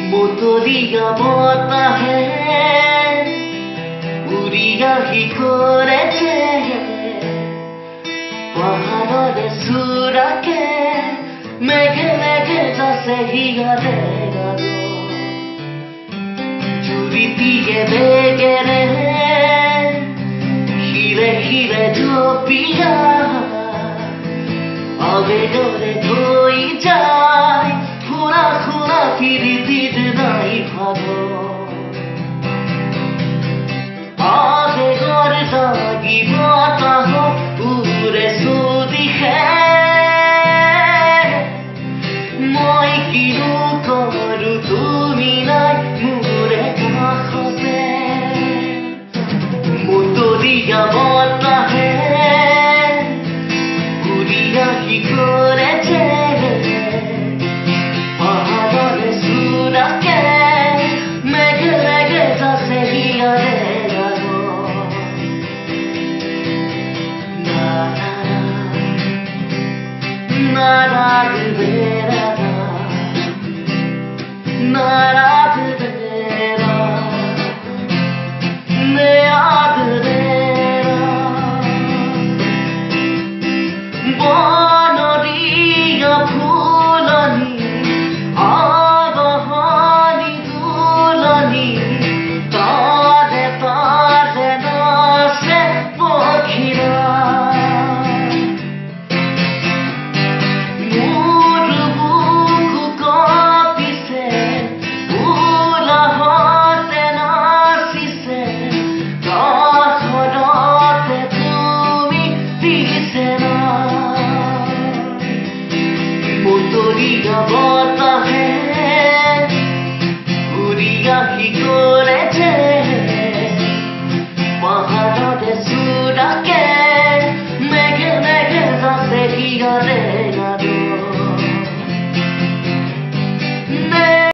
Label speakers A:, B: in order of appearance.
A: मोटोरिया बोता है उड़िया ही कोरे छे पहाड़ों दे सूरा के मेघे मेघे जैसे ही गादेगा दो चूरी पिए बेगे रे हीरे हीरे जो पिया आगे डोरे धोई जाए खुना खुना फिरी फिर नहीं भागो आगे गोर जागी बाता हो पूरे सूदी है मैं किनु करू तुमी नहीं मुरे काखों से मोटोरिया बोता है उड़िया ही कोरे छे मोटोरिया बोता है